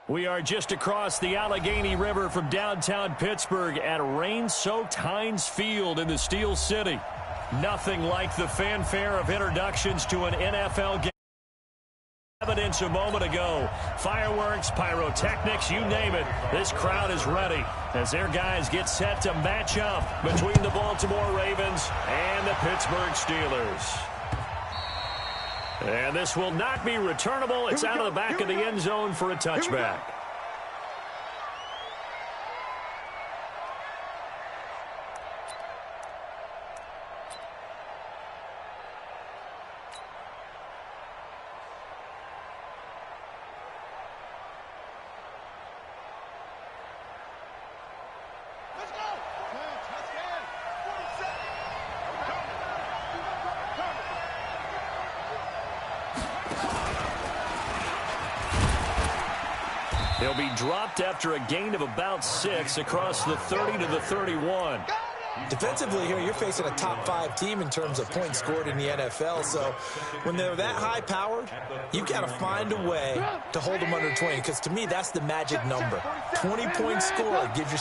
We are just across the Allegheny River from downtown Pittsburgh at rain-soaked Heinz Field in the Steel City. Nothing like the fanfare of introductions to an NFL game. Evidence a moment ago. Fireworks, pyrotechnics, you name it. This crowd is ready as their guys get set to match up between the Baltimore Ravens and the Pittsburgh Steelers. And this will not be returnable. It's out of the back of the end zone for a touchback. He'll be dropped after a gain of about 6 across the 30 to the 31. Defensively here, you're facing a top-5 team in terms of points scored in the NFL. So when they're that high-powered, you've got to find a way to hold them under 20. Because to me, that's the magic number. 20-point score, you give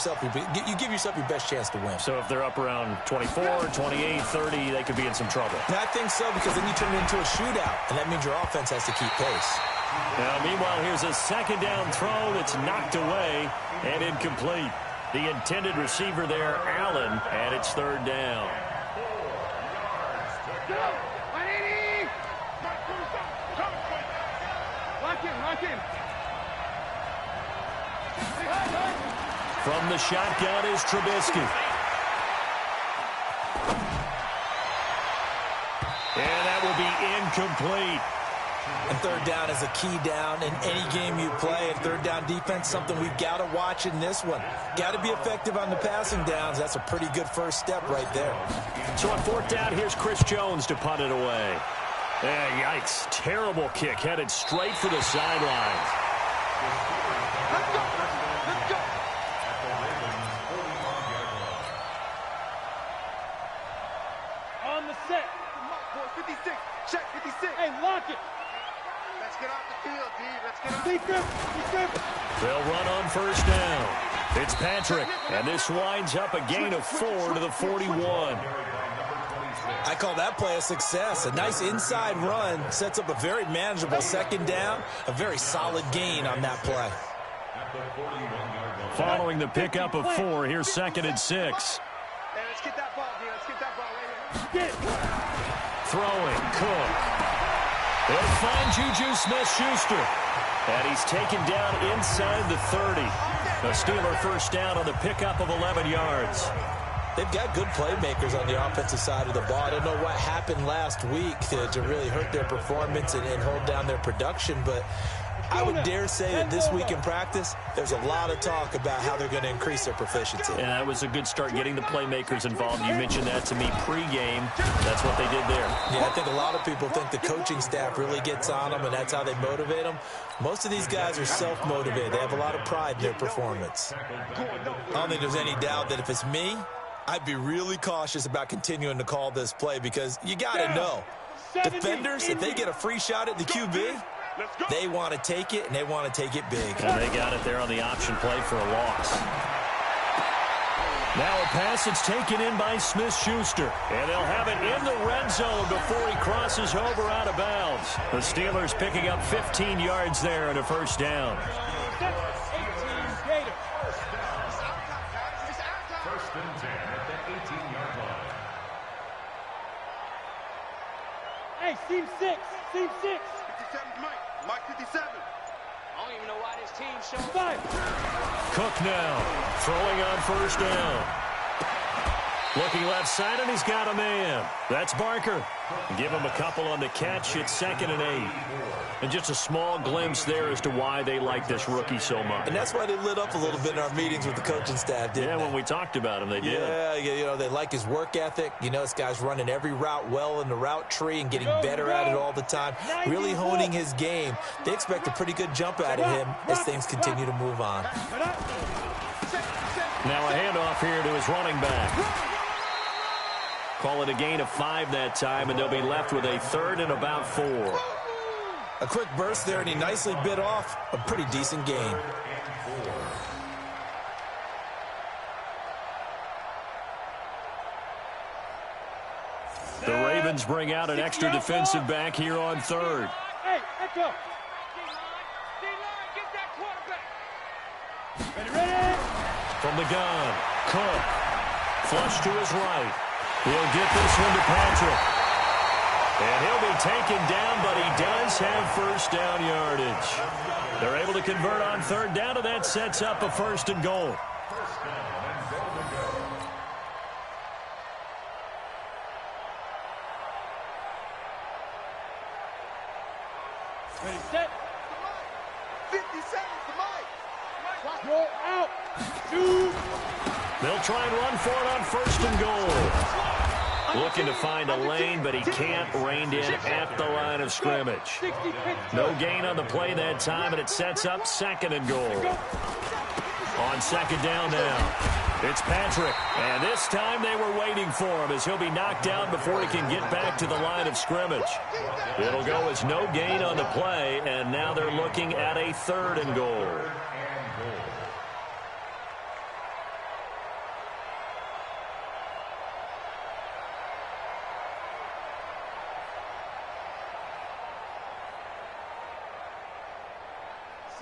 yourself your best chance to win. So if they're up around 24, 28, 30, they could be in some trouble. And I think so, because then you turn it into a shootout, and that means your offense has to keep pace. Now, meanwhile, here's a second down throw that's knocked away and incomplete. The intended receiver there, Allen, and it's third down. From the shotgun is Trubisky. And that will be incomplete. And third down is a key down in any game you play. And third down defense, something we've got to watch in this one. Got to be effective on the passing downs. That's a pretty good first step right there. So on fourth down, here's Chris Jones to punt it away. Yikes. Terrible kick headed straight for the sidelines. Let's go. Let's go. On the set. 56. Check 56. Hey, lock it. Let's get off the field, D. Let's get off. They'll run on first down. Fitzpatrick, and this winds up a gain of 4 to the 41. I call that play a success. A nice inside run sets up a very manageable second down, a very solid gain on that play. Following the pickup of 4, here's second and 6. Hey, let's get that ball, D. Let's get that ball right here. Throwing, Cook. They'll find Juju Smith-Schuster. And he's taken down inside the 30. A Steeler first down on the pickup of 11 yards. They've got good playmakers on the offensive side of the ball. I don't know what happened last week to really hurt their performance and hold down their production, but I would dare say that this week in practice, there's a lot of talk about how they're going to increase their proficiency. Yeah, that was a good start getting the playmakers involved. You mentioned that to me pregame. That's what they did there. Yeah, I think a lot of people think the coaching staff really gets on them, and that's how they motivate them. Most of these guys are self-motivated. They have a lot of pride in their performance. I don't think there's any doubt that if it's me, I'd be really cautious about continuing to call this play because you got to know. Defenders, if they get a free shot at the QB, they want to take it, and they want to take it big. And they got it there on the option play for a loss. Now a pass that's taken in by Smith-Schuster. And they'll have it in the red zone before he crosses over out of bounds. The Steelers picking up 15 yards there and a first down. First and 10 at the 18-yard line. Hey, seam 6. Seam 6. 57 Mike. Mike 57. I don't even know why this team showed 5. Cook now throwing on first down. Looking left side, and he's got a man. That's Barker. Give him a couple on the catch. It's 2nd and 8. And just a small glimpse there as to why they like this rookie so much. And that's why they lit up a little bit in our meetings with the coaching staff, didn't they? When we talked about him, they did. Yeah, you know, they like his work ethic. You know, this guy's running every route well in the route tree and getting better at it all the time, really honing his game. They expect a pretty good jump out of him as things continue to move on. Now a handoff here to his running back. Call it a gain of 5 that time, and they'll be left with a 3rd and about 4. A quick burst there, and he nicely bit off a pretty decent gain. The Ravens bring out an extra defensive back here on third. Hey, let's go. Ready? From the gun, Cook. Flush to his right. He'll get this one to Patrick. And he'll be taken down, but he does have first down yardage. They're able to convert on third down, and that sets up a 1st and goal. Ready, set. 50 seconds to Mike. Roll out. Shoot. They'll try and run for it on 1st and goal. Looking to find a lane, but he can't rein in at the line of scrimmage. No gain on the play that time, and it sets up 2nd and goal. On 2nd down now, it's Patrick. And this time they were waiting for him as he'll be knocked down before he can get back to the line of scrimmage. It'll go as no gain on the play, and now they're looking at a 3rd and goal.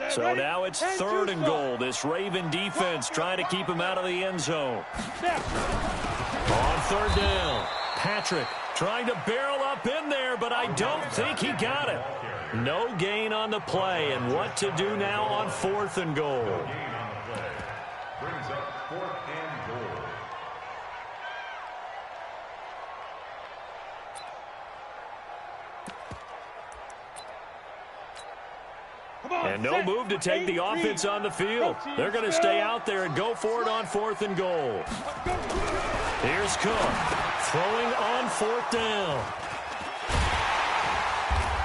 So now it's 3rd and goal. This Raven defense trying to keep him out of the end zone. On 3rd down, Patrick trying to barrel up in there, but I don't think he got it. No gain on the play, and what to do now on 4th and goal. Brings up 4th and goal. And no move to take the offense on the field. They're going to stay out there and go for it on 4th and goal. Here's Cook throwing on 4th down.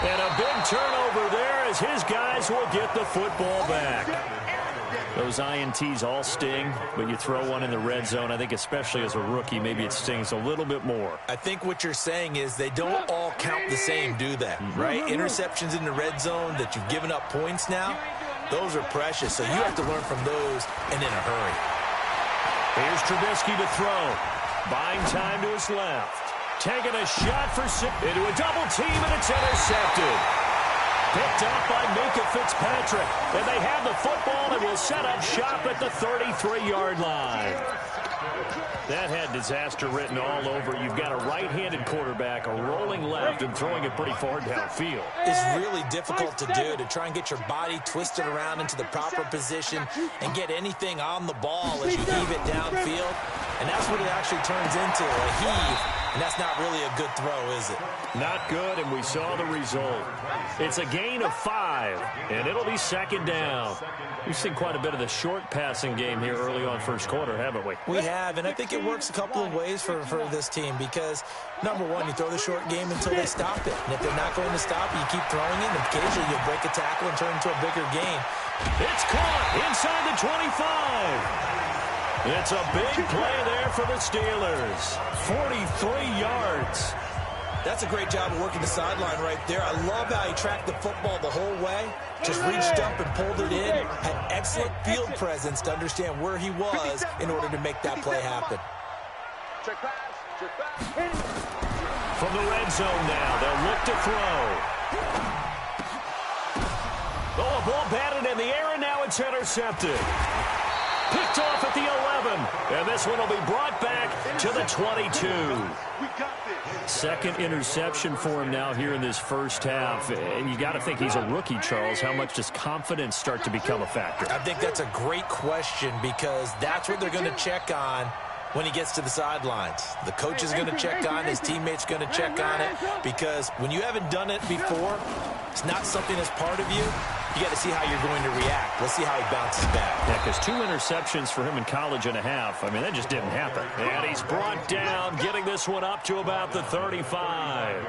And a big turnover there as his guys will get the football back. Those INTs all sting, but you throw one in the red zone, I think especially as a rookie, maybe it stings a little bit more. I think what you're saying is they don't all count the same, do they? Right? Interceptions in the red zone that you've given up points now, those are precious. So you have to learn from those and in a hurry. Here's Trubisky to throw. Buying time to his left. Taking a shot for six into a double team, and it's intercepted. Picked up by Minkah Fitzpatrick. And they have the football and will set up shop at the 33-yard line. That had disaster written all over. You've got a right-handed quarterback, a rolling left, and throwing it pretty far downfield. It's really difficult to do, to try and get your body twisted around into the proper position and get anything on the ball as you heave it downfield. And that's what it actually turns into, a heave. And that's not really a good throw, is it? Not good, and we saw the result. It's a gain of 5, and it'll be 2nd down. We've seen quite a bit of the short passing game here early on 1st quarter, haven't we? We have, and I think it works a couple of ways for this team because, number one, you throw the short game until they stop it. And if they're not going to stop it, you keep throwing it, and occasionally you'll break a tackle and turn into a bigger gain. It's caught inside the 25. It's a big play there for the Steelers. 43 yards. That's a great job of working the sideline right there. I love how he tracked the football the whole way. Just reached up and pulled it in. Had excellent field presence to understand where he was in order to make that play happen. From the red zone now, they'll look to throw. Oh, a ball batted in the air, and now it's intercepted. Picked off at the 11. And this one will be brought back to the 22. 2nd interception for him now here in this 1st half. And you got to think he's a rookie, Charles. How much does confidence start to become a factor? I think that's a great question because that's what they're going to check on when he gets to the sidelines. The coach is going to check on, his teammates going to check on it, because when you haven't done it before, it's not something that's part of you. You got to see how you're going to react. Let's see how he bounces back. Yeah, because 2 interceptions for him in college and a half. I mean, that just didn't happen. And he's brought down, getting this one up to about the 35.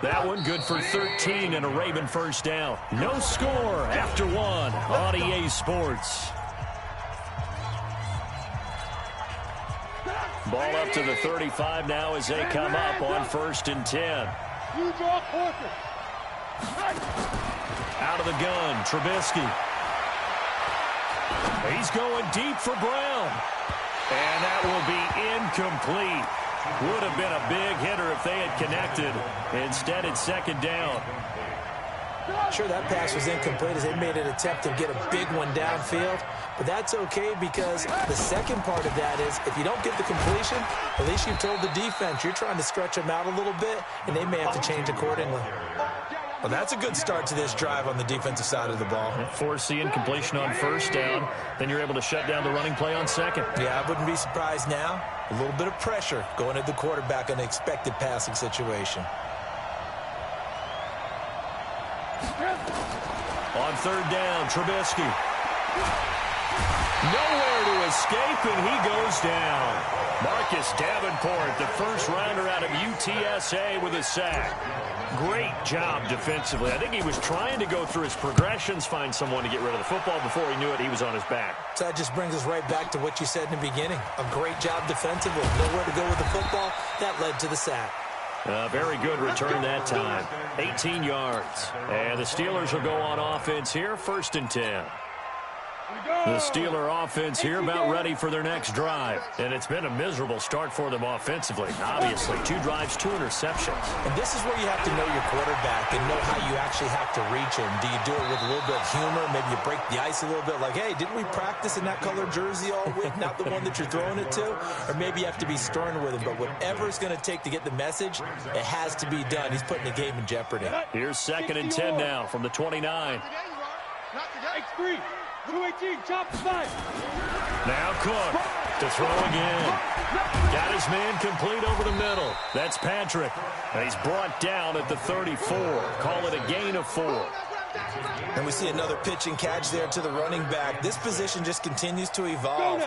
That one good for 13 and a Raven 1st down. No score after 1 on EA Sports. Ball up to the 35 now as they come up on 1st and 10. You draw quarter. Out of the gun, Trubisky. He's going deep for Brown. And that will be incomplete. Would have been a big hitter if they had connected. Instead, it's second down. Sure, that pass was incomplete as they made an attempt to get a big one downfield. But that's okay because the second part of that is if you don't get the completion, at least you've told the defense you're trying to stretch them out a little bit, and they may have to change accordingly. Well, that's a good start to this drive on the defensive side of the ball. Force the incompletion on first down. Then you're able to shut down the running play on second. Yeah, I wouldn't be surprised now. A little bit of pressure going at the quarterback in an expected passing situation. On third down, Trubisky. Nowhere to escape, and he goes down. Marcus Davenport, the first rounder out of UTSA with a sack. Great job defensively. I think he was trying to go through his progressions, find someone to get rid of the football. Before he knew it, he was on his back. So that just brings us right back to what you said in the beginning. A great job defensively. Nowhere to go with the football. That led to the sack. Very good return that time. 18 yards. And the Steelers will go on offense here, 1st and 10. The Steeler offense here about ready for their next drive. And it's been a miserable start for them offensively. Obviously, 2 drives, 2 interceptions. And this is where you have to know your quarterback and know how you actually have to reach him. Do you do it with a little bit of humor? Maybe you break the ice a little bit like, hey, didn't we practice in that color jersey all week? Not the one that you're throwing it to? Or maybe you have to be stern with him. But whatever it's going to take to get the message, it has to be done. He's putting the game in jeopardy. Here's 2nd and 10 now from the 29. X3. 218, chop side. Now Cook to throw again. Got his man complete over the middle. That's Patrick. And he's brought down at the 34. Call it a gain of 4. And we see another pitch and catch there to the running back. This position just continues to evolve.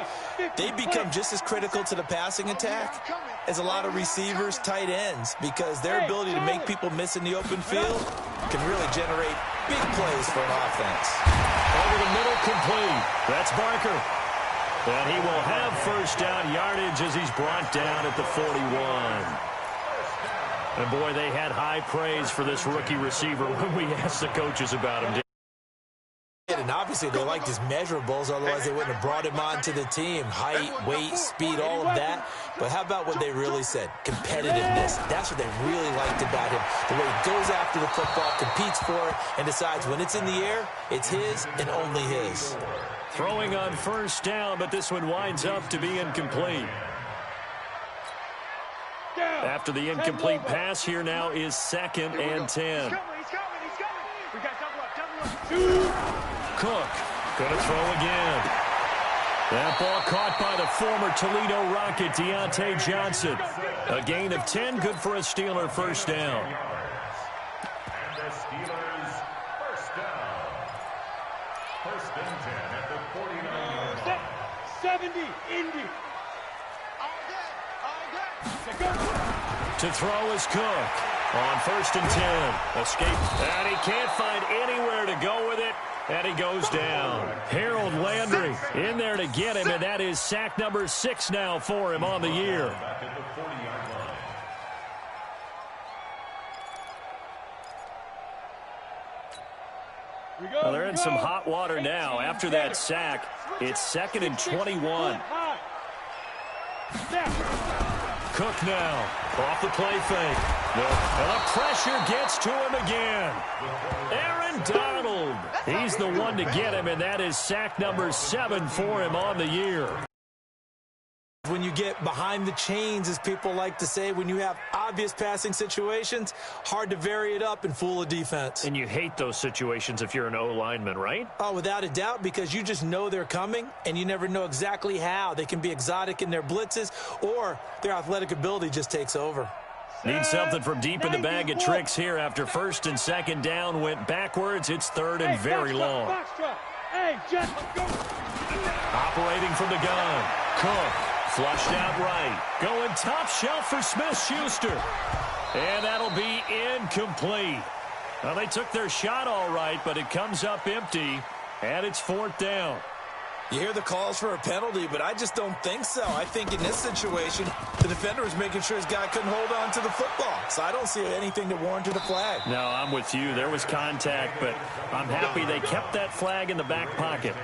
They become just as critical to the passing attack as a lot of receivers, tight ends, because their ability to make people miss in the open field can really generate big plays for an offense. Over the middle, complete. That's Barker. And he will have first down yardage as he's brought down at the 41. And, boy, they had high praise for this rookie receiver when we asked the coaches about him. And obviously they liked his measurables, otherwise they wouldn't have brought him on to the team. Height, weight, speed, all of that. But how about what they really said? Competitiveness. That's what they really liked about him. The way he goes after the football, competes for it, and decides when it's in the air, it's his and only his. Throwing on first down, but this one winds up to be incomplete. After the incomplete pass, here now is 2nd and 10. We got double up. Cook going to throw again. That ball caught by the former Toledo Rocket, Deontay Johnson. A gain of 10, good for a Steeler first down. And the Steelers first down. 1st and 10 at the 49-yard line. 70, Indy. To throw is Cook. On 1st and 10. Escape. And he can't find anywhere to go with it. And he goes down. Harold Landry in there to get him, and that is sack number 6 now for him on the year. Back at the 40-yard line. Well, they're in some hot water now. After that sack, it's 2nd and 21. Cook now off the play fake. And the pressure gets to him again. Aaron Donald. He's the one to get him, and that is sack number 7 for him on the year. When you get behind the chains, as people like to say, when you have obvious passing situations, hard to vary it up and fool a defense. And you hate those situations if you're an O-lineman, right? Oh, without a doubt, because you just know they're coming, and you never know exactly how. They can be exotic in their blitzes, or their athletic ability just takes over. Need something from deep in the bag of tricks here after 1st and 2nd down went backwards. It's 3rd and very long. Operating from the gun. Cook. Flushed out right. Going top shelf for Smith-Schuster. And that'll be incomplete. Well, they took their shot all right, but it comes up empty, and it's 4th down. You hear the calls for a penalty, but I just don't think so. I think in this situation, the defender was making sure his guy couldn't hold on to the football. So I don't see anything that warranted a flag. No, I'm with you. There was contact, but I'm happy they kept that flag in the back pocket.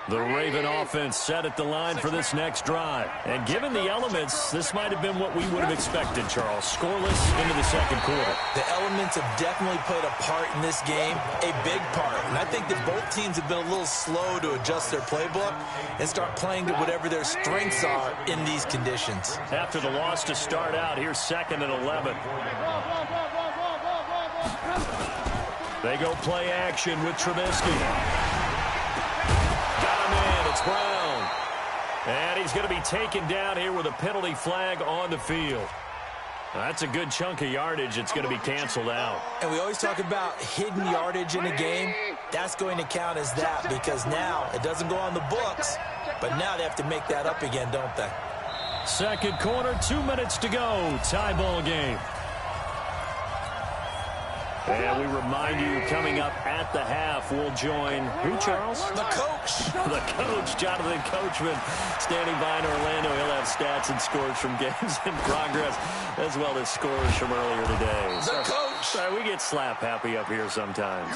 The Raven offense set at the line for this next drive. And given the elements, this might have been what we would have expected, Charles. Scoreless into the second quarter. The elements have definitely played a part in this game, a big part. And I think that both teams have been a little slow to adjust their playbook and start playing to whatever their strengths are in these conditions. After the loss to start out, here's 2nd and 11. They go play action with Trubisky. It's Brown. And he's going to be taken down here with a penalty flag on the field. That's a good chunk of yardage. It's going to be canceled out. And we always talk about hidden yardage in a game. That's going to count as that because now it doesn't go on the books, but now they have to make that up again, don't they? Second quarter, 2 minutes to go. Tie ball game. And we remind you, coming up at the half, we'll join who, Charles? The coach. The coach, Jonathan Coachman, standing by in Orlando. He'll have stats and scores from games in progress, as well as scores from earlier today. The coach. Sorry, we get slap happy up here sometimes.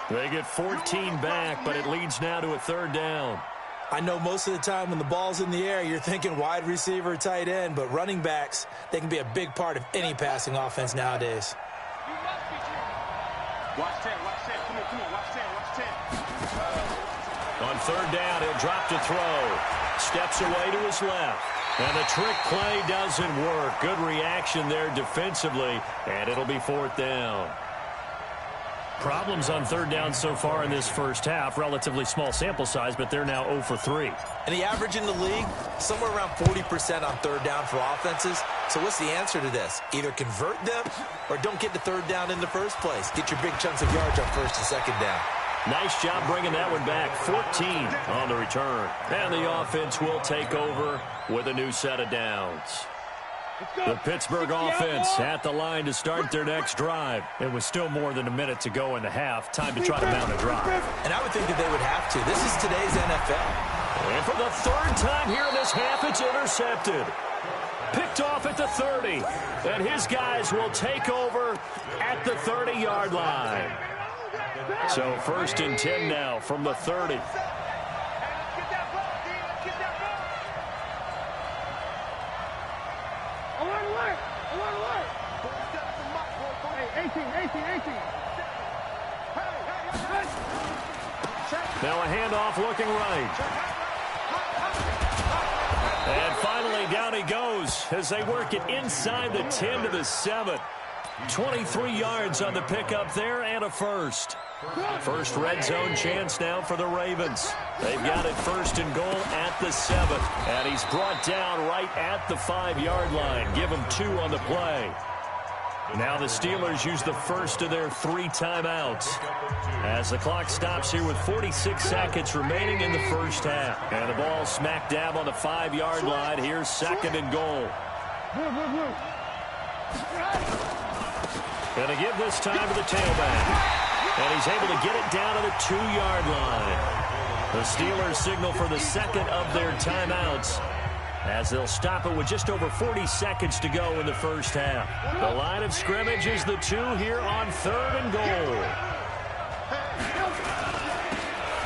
They get 14 back, but it leads now to a 3rd down. I know most of the time when the ball's in the air, you're thinking wide receiver, tight end, but running backs, they can be a big part of any passing offense nowadays. Watch 10, watch 10. Come on, watch 10, watch 10. On 3rd down, he'll drop to throw. Steps away to his left. And the trick play doesn't work. Good reaction there defensively, and it'll be 4th down. Problems on 3rd down so far in this first half. Relatively small sample size, but they're now 0 for 3. And the average in the league, somewhere around 40% on 3rd down for offenses. So what's the answer to this? Either convert them or don't get to 3rd down in the first place. Get your big chunks of yards on 1st and 2nd down. Nice job bringing that one back. 14 on the return. And the offense will take over with a new set of downs. The Pittsburgh offense at the line to start their next drive. It was still more than a minute to go in the half. Time to try to mount a drive. And I would think that they would have to. This is today's NFL. And for the 3rd time here in this half, it's intercepted. Picked off at the 30. And his guys will take over at the 30-yard line. So 1st and 10 now from the 30. Now a handoff looking right. And finally down he goes as they work it inside the 10 to the 7. 23 yards on the pickup there and a first. First red zone chance now for the Ravens. They've got it 1st and goal at the 7. And he's brought down right at the 5-yard line. Give him 2 on the play. Now the Steelers use the first of their 3 timeouts as the clock stops here with 46 seconds remaining in the first half. And the ball smack dab on the 5-yard line. Here's 2nd and goal. And to give this time to the tailback. And he's able to get it down to the 2-yard line. The Steelers signal for the 2nd of their timeouts as they'll stop it with just over 40 seconds to go in the first half. The line of scrimmage is the 2 here on 3rd and goal.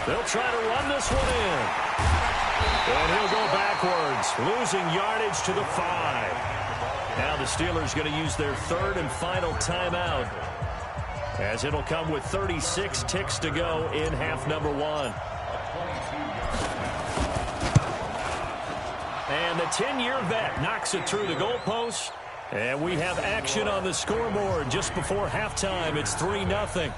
They'll try to run this one in. And he'll go backwards, losing yardage to the 5. Now the Steelers going to use their 3rd and final timeout as it'll come with 36 ticks to go in half number 1. And the 10-year vet knocks it through the goalpost. And we have action on the scoreboard just before halftime. It's 3-0.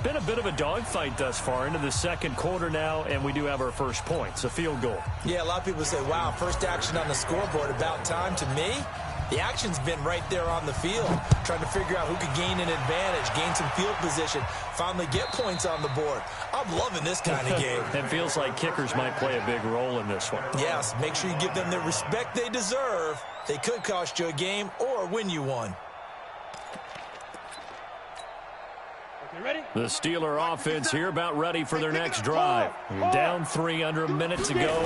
Been a bit of a dogfight thus far into the second quarter now, and we do have our first points, a field goal. Yeah, a lot of people say, wow, first action on the scoreboard, about time. To me, the action's been right there on the field, trying to figure out who could gain an advantage, gain some field position, finally get points on the board. I'm loving this kind of game. It feels like kickers might play a big role in this one. Yes, make sure you give them the respect they deserve. They could cost you a game or win you one. The Steeler offense here about ready for their next drive. You're down 3, under a minute to go.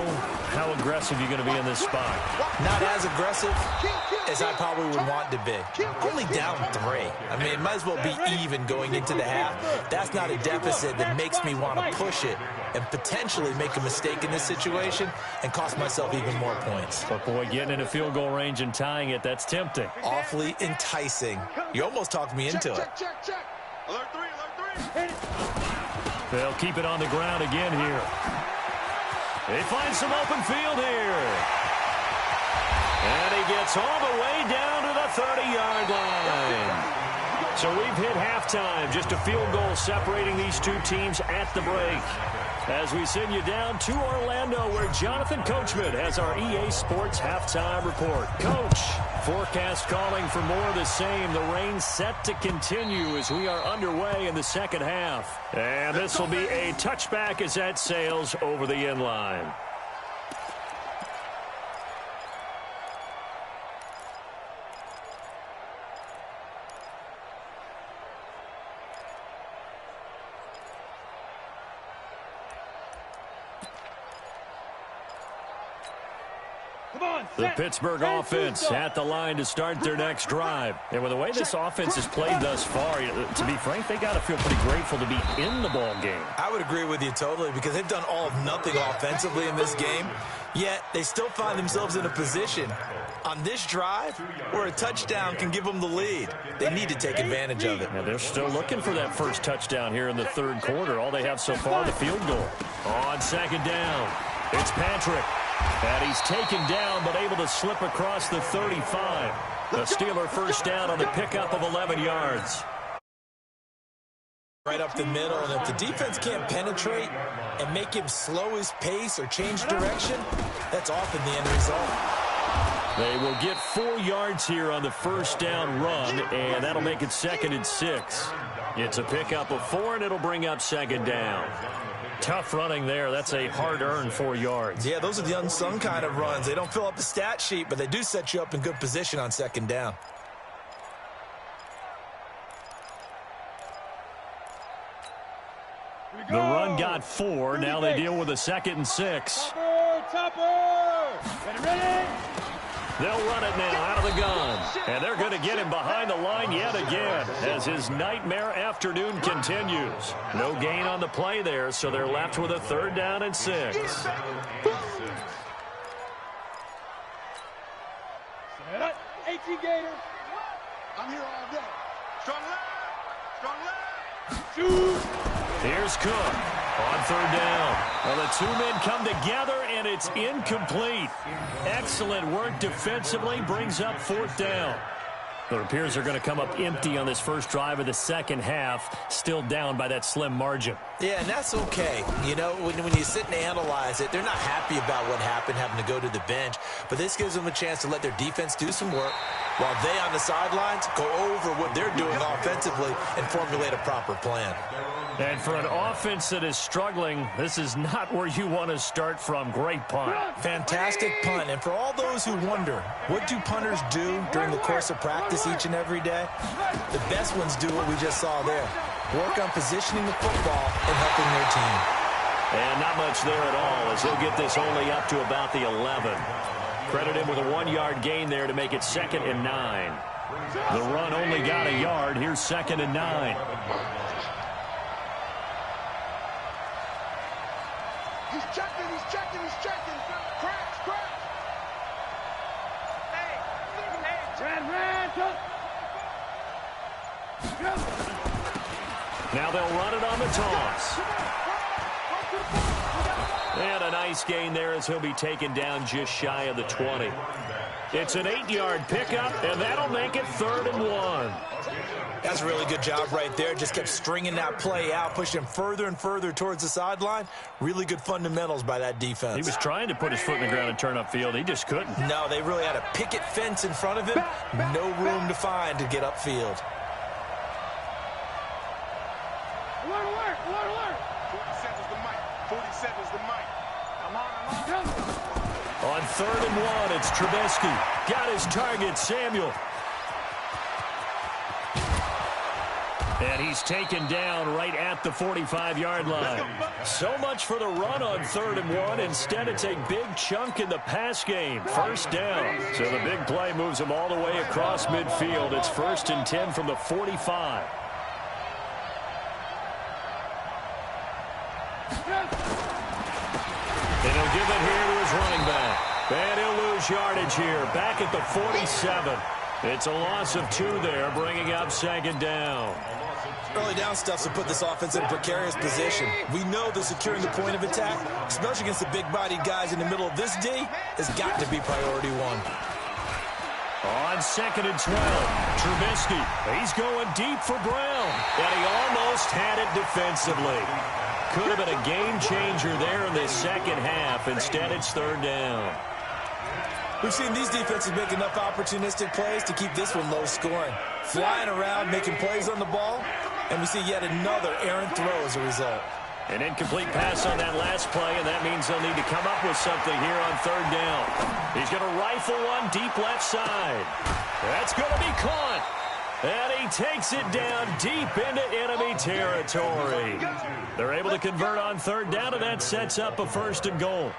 How aggressive are you going to be in this spot? Not as aggressive as I probably would want to be. Only down 3. I mean, it might as well be even going into the half. That's not a deficit that makes me want to push it and potentially make a mistake in this situation and cost myself even more points. But, boy, getting into field goal range and tying it, that's tempting. Awfully enticing. You almost talked me into it. Alert 3, alert 3. They'll keep it on the ground again here. They find some open field here. And he gets all the way down to the 30-yard line. So we've hit halftime. Just a field goal separating these two teams at the break. As we send you down to Orlando, where Jonathan Coachman has our EA Sports halftime report. Coach, forecast calling for more of the same. The rain set to continue as we are underway in the second half. And this will be a touchback as that sails over the end line. The Pittsburgh offense at the line to start their next drive. And with the way this offense has played thus far, to be frank, they got to feel pretty grateful to be in the ball game. I would agree with you totally, because they've done all of nothing offensively in this game, yet they still find themselves in a position on this drive where a touchdown can give them the lead. They need to take advantage of it. And they're still looking for that first touchdown here in the third quarter. All they have so far, the field goal. On second down, it's Patrick. And he's taken down, but able to slip across the 35. The Steeler first down on the pickup of 11 yards. Right up the middle, and if the defense can't penetrate and make him slow his pace or change direction, that's often the end result. They will get 4 yards here on the first down run, and that'll make it 2nd and 6. It's a pickup of 4, and it'll bring up second down. Tough running there. That's a hard-earned 4 yards. Yeah, those are the unsung kind of runs. They don't fill up the stat sheet, but they do set you up in good position on second down. The run got 4. Now they deal with a 2nd and 6. Topper! Ready? They'll run it now out of the gun. And they're going to get him behind the line yet again as his nightmare afternoon continues. No gain on the play there, so they're left with a 3rd down and 6. 18 Gator. I'm here all day. Strong left. Strong left. Shoot. Here's Cook on 3rd down. Well, the two men come together, and it's incomplete. Excellent work defensively, brings up 4th down. It appears they're going to come up empty on this first drive of the second half, still down by that slim margin. Yeah, and that's okay. You know, when you sit and analyze it, they're not happy about what happened, having to go to the bench. But this gives them a chance to let their defense do some work while they on the sidelines go over what they're doing offensively and formulate a proper plan. And for an offense that is struggling, this is not where you want to start from. Great punt. Fantastic punt. And for all those who wonder, what do punters do during the course of practice each and every day? The best ones do what we just saw there. Work on positioning the football and helping their team. And not much there at all, as he'll get this only up to about the 11. Credit him with a 1-yard gain there to make it 2nd and 9. The run only got a yard. Here's 2nd and 9. He's checking. Cracks. Hey. Now they'll run it on the toss. And a nice gain there as he'll be taken down just shy of the 20. It's an 8-yard pickup, and that'll make it 3rd and 1. That's a really good job right there. Just kept stringing that play out, pushing him further and further towards the sideline. Really good fundamentals by that defense. He was trying to put his foot in the ground and turn upfield. He just couldn't. No, they really had a picket fence in front of him. No room to find to get upfield. Alert. 47's the mic. 47's the mic. Come on. On 3rd and 1, it's Trubisky. Got his target, Samuel. And he's taken down right at the 45-yard line. So much for the run on 3rd and 1. Instead, it's a big chunk in the pass game. First down. So the big play moves him all the way across midfield. It's 1st and 10 from the 45. And he'll give it here to his running back. And he'll lose yardage here. Back at the 47. It's a loss of 2 there, bringing up 2nd down. Early down stuff to put this offense in a precarious position. We know that securing the point of attack, especially against the big-bodied guys in the middle of this D, has got to be priority 1. On 2nd and 12, Trubisky. He's going deep for Brown. And he almost had it defensively. Could have been a game changer there in the second half. Instead, it's 3rd down. We've seen these defenses make enough opportunistic plays to keep this one low scoring. Flying around, making plays on the ball, and we see yet another errant throw as a result. An incomplete pass on that last play, and that means they'll need to come up with something here on 3rd down. He's going to rifle one deep left side. That's going to be caught. And he takes it down deep into enemy territory. They're able to convert on 3rd down, and that sets up a 1st and goal.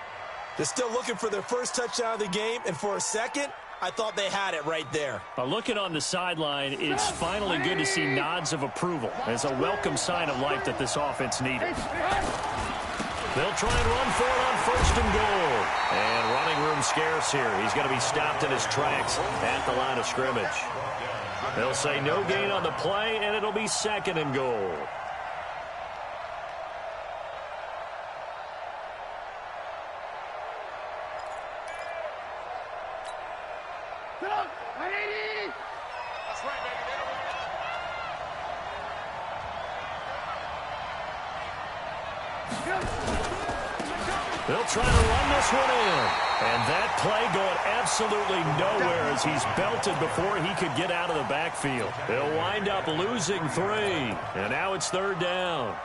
They're still looking for their first touchdown of the game, and for a second, I thought they had it right there. Looking on the sideline, it's finally good to see nods of approval. It's a welcome sign of life that this offense needed. They'll try and run for it on 1st and goal. And running room scarce here. He's going to be stopped in his tracks at the line of scrimmage. They'll say no gain on the play, and it'll be 2nd and goal. They'll try to run this one in. And that play going absolutely nowhere as he's belted before he could get out of the backfield. They'll wind up losing 3. And now it's 3rd down.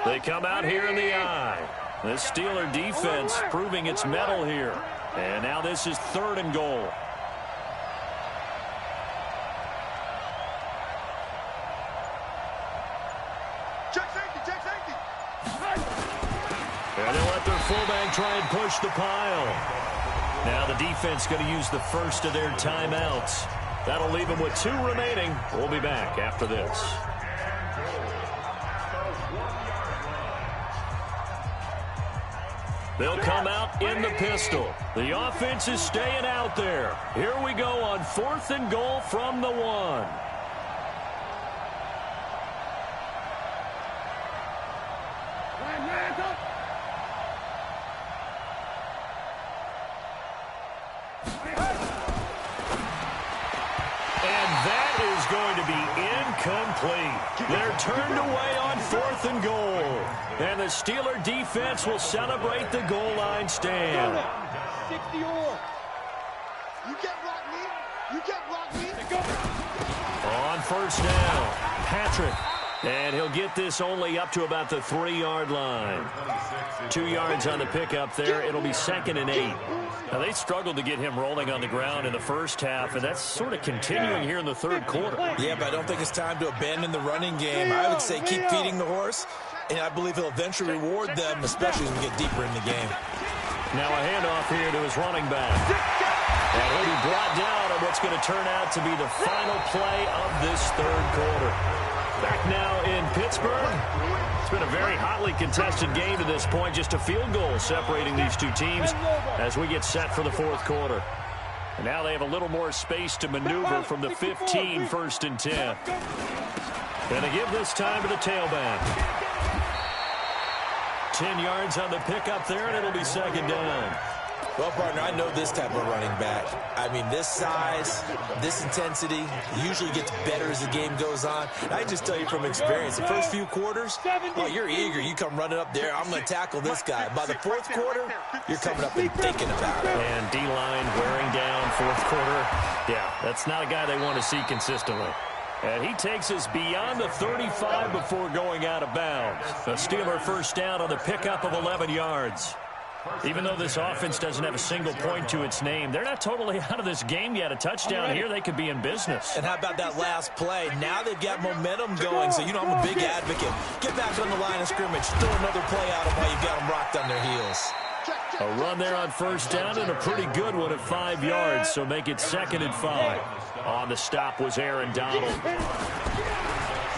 They come out here in the eye. The Steeler defense proving its mettle here. And now this is 3rd and goal. And they'll let their fullback try and push the pile. Now the defense going to use the first of their timeouts. That'll leave them with 2 remaining. We'll be back after this. They'll come out in the pistol. The offense is staying out there. Here we go on 4th and goal from the 1. Incomplete. They're turned away on 4th and goal. And the Steeler defense will celebrate the goal line stand. 60 or. You can't block me. You can't block me. On 1st down, Patrick. And he'll get this only up to about the 3-yard line. 2 yards on the pickup there. It'll be 2nd and 8. Now, they struggled to get him rolling on the ground in the first half, and that's sort of continuing here in the 3rd quarter. Yeah, but I don't think it's time to abandon the running game. I would say keep feeding the horse, and I believe he'll eventually reward them, especially as we get deeper in the game. Now a handoff here to his running back. And he'll be brought down on what's going to turn out to be the final play of this 3rd quarter. Back now in Pittsburgh. It's been a very hotly contested game to this point. Just a field goal separating these 2 teams as we get set for the 4th quarter. And now they have a little more space to maneuver from the 15, 1st and 10. Going to give this time to the tailback. 10 yards on the pickup there, and it'll be 2nd down. Well, partner, I know this type of running back. I mean, this size, this intensity usually gets better as the game goes on. And I just tell you from experience, the first few quarters, oh, you're eager. You come running up there, I'm going to tackle this guy. By the 4th quarter, you're coming up and thinking about it. And D-line wearing down 4th quarter. Yeah, that's not a guy they want to see consistently. And he takes us beyond the 35 before going out of bounds. The Steeler 1st down on the pickup of 11 yards. Even though this offense doesn't have a single point to its name, they're not totally out of this game yet. A touchdown here, they could be in business. And how about that last play? Now they've got momentum going, so you know I'm a big advocate. Get back on the line of scrimmage. Throw another play out of while you've got them rocked on their heels. A run there on first down and a pretty good one at 5 yards, so make it 2nd and 5. On the stop was Aaron Donald.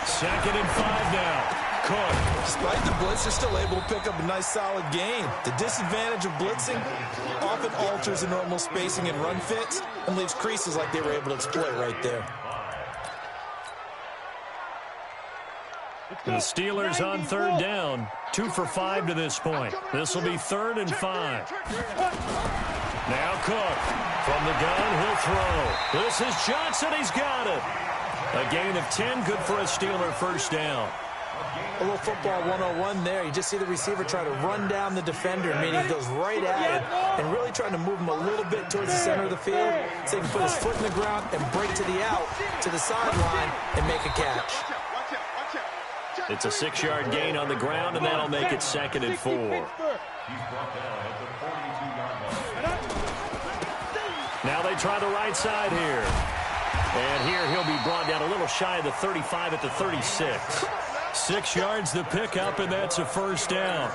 2nd and 5 now. Cook. Despite the blitz, they're still able to pick up a nice solid gain. The disadvantage of blitzing often alters the normal spacing and run fits and leaves creases like they were able to exploit right there. And the Steelers on 3rd down. 2 for 5 to this point. This will be 3rd and 5. Now Cook. From the gun, he'll throw. This is Johnson. He's got it. A gain of 10, good for a Steeler first down. A little football 101 there. You just see the receiver try to run down the defender, meaning he goes right at it and really trying to move him a little bit towards the center of the field so he can put his foot in the ground and break to the out, to the sideline, and make a catch. It's a 6-yard gain on the ground, and that'll make it 2nd and 4. Now they try the right side here. And here he'll be brought down a little shy of the 35 at the 36. 6 yards the pickup, and that's a first down.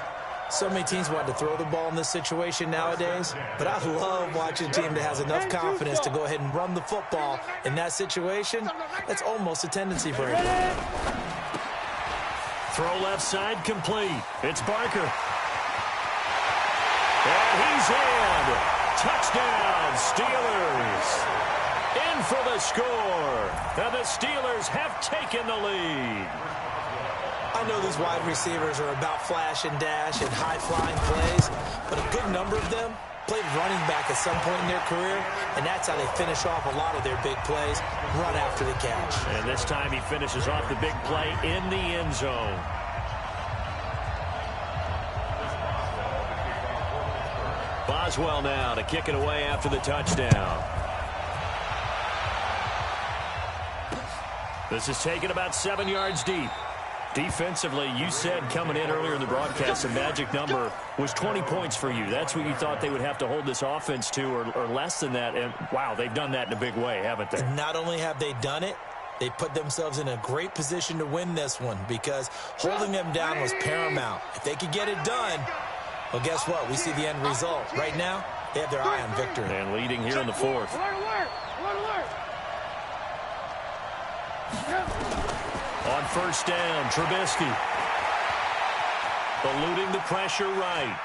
So many teams want to throw the ball in this situation nowadays, but I love watching a team that has enough confidence to go ahead and run the football. In that situation, that's almost a tendency breaker. Throw left side complete. It's Barker. And he's in. Touchdown, Steelers. In for the score. And the Steelers have taken the lead. I know these wide receivers are about flash and dash and high-flying plays, but a good number of them played running back at some point in their career, and that's how they finish off a lot of their big plays, run after the catch. And this time he finishes off the big play in the end zone. Boswell now to kick it away after the touchdown. This is taken about 7 yards deep. Defensively, you said coming in earlier in the broadcast, the magic number was 20 points for you. That's what you thought they would have to hold this offense to, or less than that. And, wow, they've done that in a big way, haven't they? Not only have they done it, they put themselves in a great position to win this one because holding them down was paramount. If they could get it done, well, guess what? We see the end result. Right now, they have their eye on victory. And leading here in the 4th. On first down, Trubisky. Eluding the pressure right.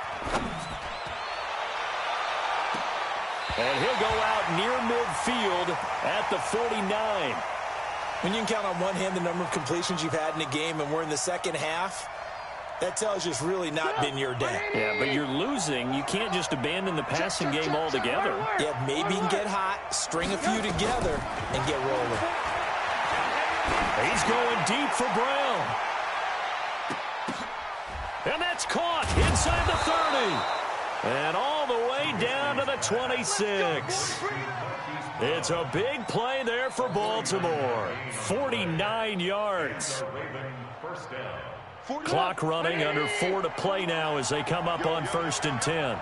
And he'll go out near midfield at the 49. When you can count on one hand the number of completions you've had in a game and we're in the second half, that tells you it's really not been your day. Yeah, but you're losing. You can't just abandon the passing game altogether. Yeah, maybe you can get hot, string a few together, and get rolling. He's going deep for Brown. And that's caught inside the 30. And all the way down to the 26. It's a big play there for Baltimore. 49 yards. Clock running, under 4 to play now as they come up on 1st and 10.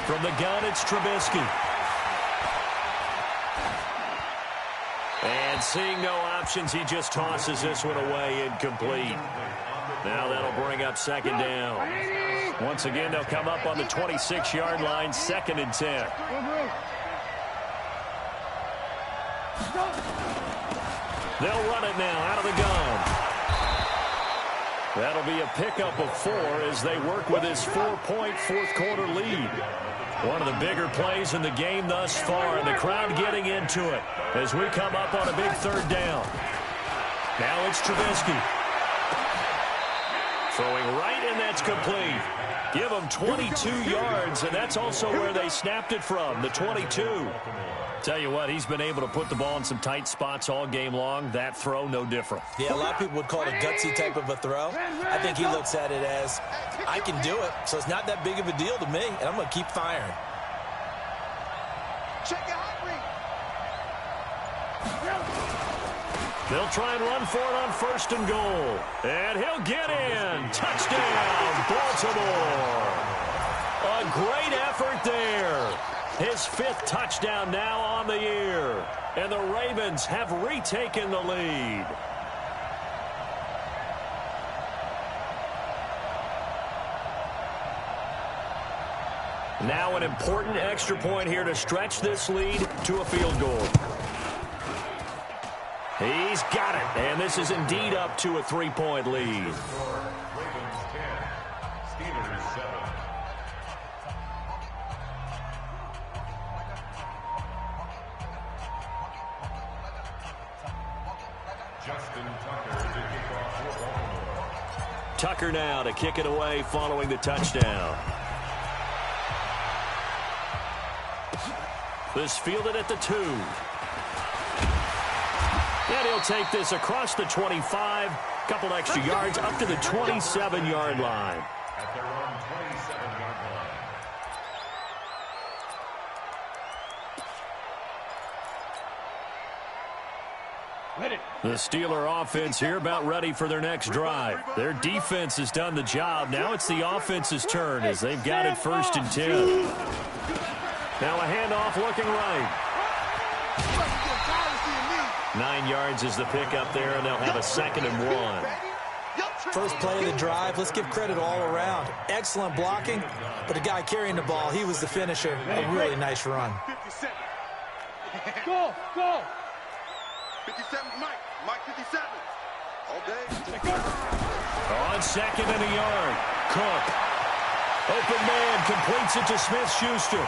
From the gun, it's Trubisky. And seeing no options, he just tosses this one away incomplete. Now that'll bring up 2nd down. Once again, they'll come up on the 26-yard line, 2nd and 10. They'll run it now out of the gun. That'll be a pickup of 4 as they work with his 4-point fourth-quarter lead. One of the bigger plays in the game thus far, and the crowd getting into it as we come up on a big 3rd down. Now it's Trubisky. Throwing right, and that's complete. Give them 22 yards, and that's also where they snapped it from, the 22. Tell you what, he's been able to put the ball in some tight spots all game long. That throw, no different. Yeah, a lot of people would call it a gutsy type of a throw. I think he looks at it as, I can do it, so it's not that big of a deal to me, and I'm going to keep firing. Check it out, They'll try and run for it on first and goal. And he'll get in. Touchdown, Baltimore. A great effort there. His 5th touchdown now on the year. And the Ravens have retaken the lead. Now an important extra point here to stretch this lead to a field goal. He's got it, and this is indeed up to a 3-point lead. Ravens 10, Steelers 7. Justin Tucker to kick off for Baltimore. Tucker now to kick it away following the touchdown. This fielded at the 2. And he'll take this across the 25. Couple extra yards up to the 27-yard line. At their own 27-yard line. The Steeler offense here about ready for their next drive. Their defense has done the job. Now it's the offense's turn as they've got it 1st and 10. Now a handoff looking right. 9 yards is the pickup there, and they'll have a 2nd and 1. First play of the drive, let's give credit all around. Excellent blocking, but the guy carrying the ball, he was the finisher. A really nice run. 57. Go, go. 57, Mike 57. All day. On 2nd and a yard. Cook. Open man completes it to Smith-Schuster.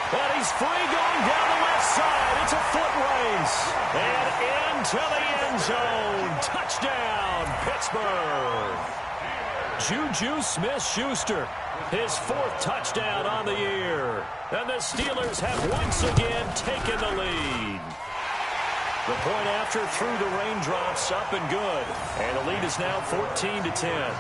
And he's free going down the left side. It's a foot race. And into the end zone. Touchdown, Pittsburgh. Juju Smith-Schuster, his 4th touchdown on the year. And the Steelers have once again taken the lead. The point after through the raindrops, up and good. And the lead is now 14-10.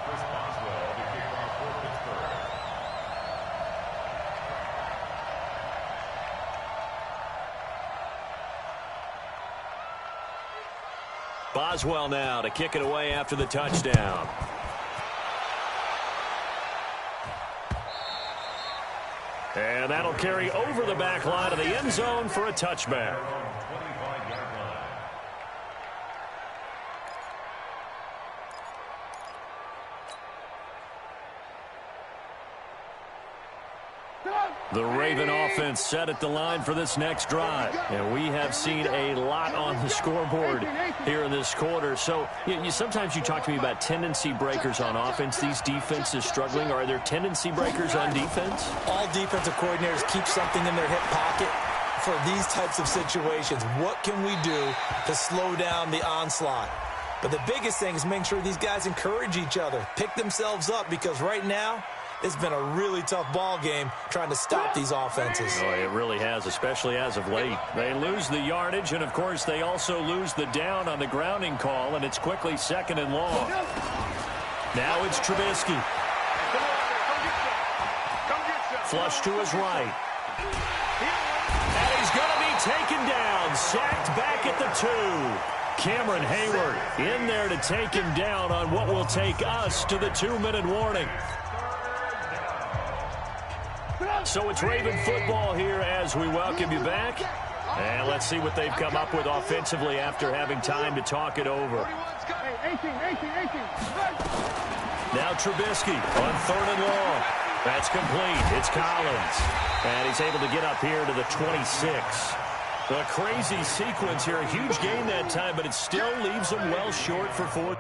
Chris Boswell to kick off for Pittsburgh. Boswell now to kick it away after the touchdown. And that'll carry over the back line of the end zone for a touchback. 25-yard line. The Raven offense set at the line for this next drive. And we have seen a lot on the scoreboard here in this quarter. So sometimes you talk to me about tendency breakers on offense. These defenses struggling. Are there tendency breakers on defense? All defensive coordinators keep something in their hip pocket for these types of situations. What can we do to slow down the onslaught? But the biggest thing is making sure these guys encourage each other, pick themselves up, because right now, it's been a really tough ball game trying to stop these offenses. Oh, it really has, especially as of late. They lose the yardage, and, of course, they also lose the down on the grounding call, and it's quickly 2nd and long. Now it's Trubisky. Flush to his right. And he's going to be taken down, sacked back at the 2. Cameron Hayward in there to take him down on what will take us to the 2-minute warning. So it's Raven football here as we welcome you back. And let's see what they've come up with offensively after having time to talk it over. Now Trubisky on 3rd and long. That's complete. It's Collins. And he's able to get up here to the 26. A crazy sequence here. A huge gain that time, but it still leaves them well short for 4.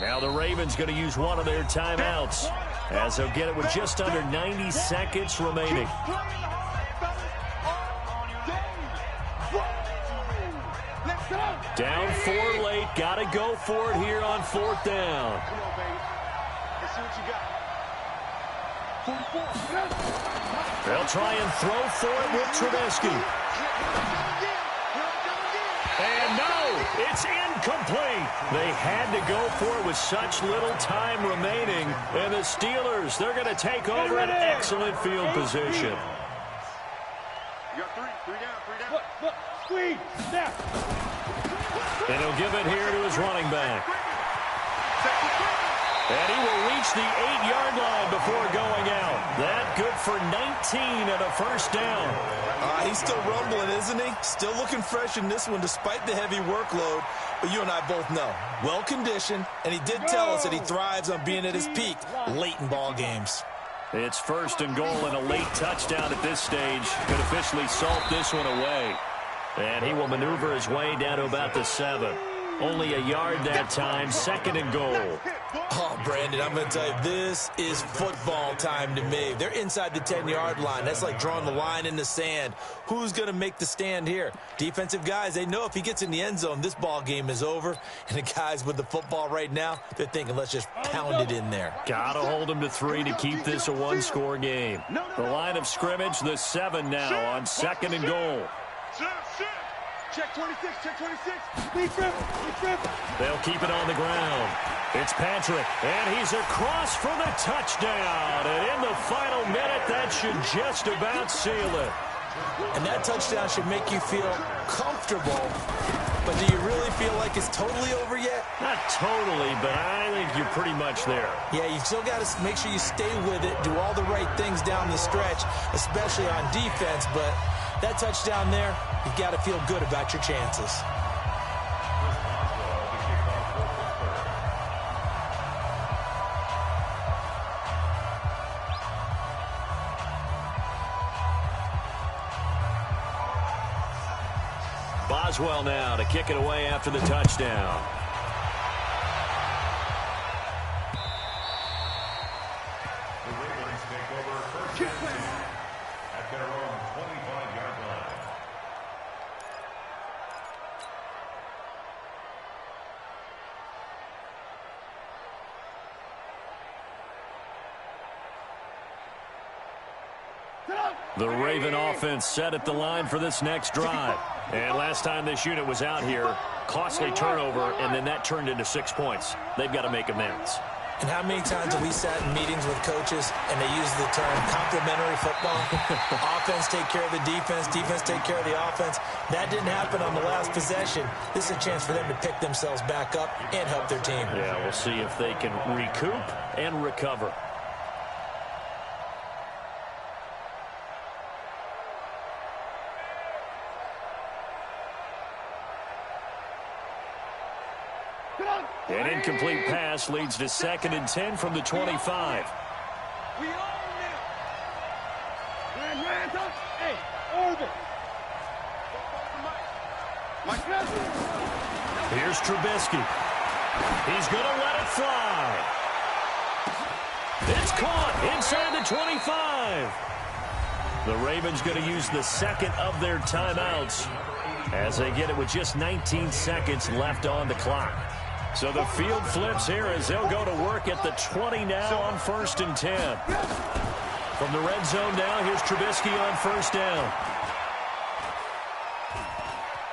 Now the Ravens going to use one of their timeouts, as they'll get it with just under 90 seconds remaining. Down 4 late. Got to go for it here on 4th down. Let's see what you got. 44. They'll try and throw for it with Trubisky. And no, it's incomplete. They had to go for it with such little time remaining. And the Steelers, they're going to take over an excellent field position. You got 3 down. Look, squeeze, snap. And he'll give it here to his running back. And he will reach the 8-yard line before going out. That good for 19 and a first down. He's still rumbling, isn't he? Still looking fresh in this one despite the heavy workload. But you and I both know, well-conditioned, and he did tell us that he thrives on being at his peak late in ball games. It's 1st and goal, and a late touchdown at this stage could officially salt this one away. And he will maneuver his way down to about the 7. Only a yard that time, 2nd and goal. Oh, Brandon, I'm going to tell you, this is football time to me. They're inside the 10-yard line. That's like drawing the line in the sand. Who's going to make the stand here? Defensive guys, they know if he gets in the end zone, this ball game is over. And the guys with the football right now, they're thinking, let's just pound it in there. Got to hold him to 3 to keep this a one-score game. The line of scrimmage, the 7 now on 2nd and goal. Check 26, check 26. Be trip. They'll keep it on the ground. It's Patrick, and he's across for the touchdown. And in the final minute, that should just about seal it. And that touchdown should make you feel comfortable. But do you really feel like it's totally over yet? Not totally, but I think you're pretty much there. Yeah, you still got to make sure you stay with it, do all the right things down the stretch, especially on defense. But that touchdown there, you've got to feel good about your chances. Boswell now to kick it away after the touchdown. The Ravens take over 1st and 10 at their own 25-yard line. The Raven offense set at the line for this next drive. And last time this unit was out here, costly turnover, and then that turned into 6 points. They've got to make amends. And how many times have we sat in meetings with coaches and they use the term complementary football? Offense take care of the defense, defense take care of the offense. That didn't happen on the last possession. This is a chance for them to pick themselves back up and help their team. Yeah, we'll see if they can recoup and recover. An incomplete pass leads to 2nd and 10 from the 25. We own it. Ran, hey, Orbit. Here's Trubisky. He's going to let it fly. It's caught inside the 25. The Ravens going to use the 2nd of their timeouts as they get it with just 19 seconds left on the clock. So the field flips here as they'll go to work at the 20 now on 1st and 10. From the red zone now, here's Trubisky on 1st down.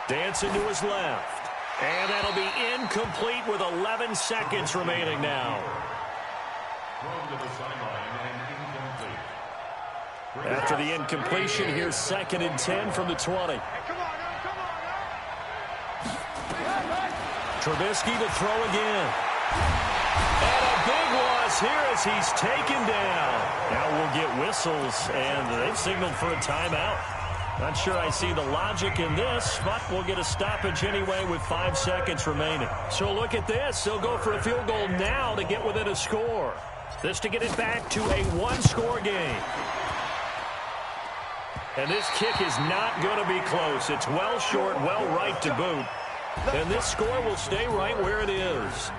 Dancing to his left. And that'll be incomplete with 11 seconds remaining now. Thrown to the sideline and incomplete. After the incompletion, here's 2nd and 10 from the 20. Trubisky to throw again. And a big loss here as he's taken down. Now we'll get whistles, and they've signaled for a timeout. Not sure I see the logic in this, but we'll get a stoppage anyway with 5 seconds remaining. So look at this. They'll go for a field goal now to get within a score. This to get it back to a one-score game. And this kick is not going to be close. It's well short, well right to boot. And this score will stay right where it is.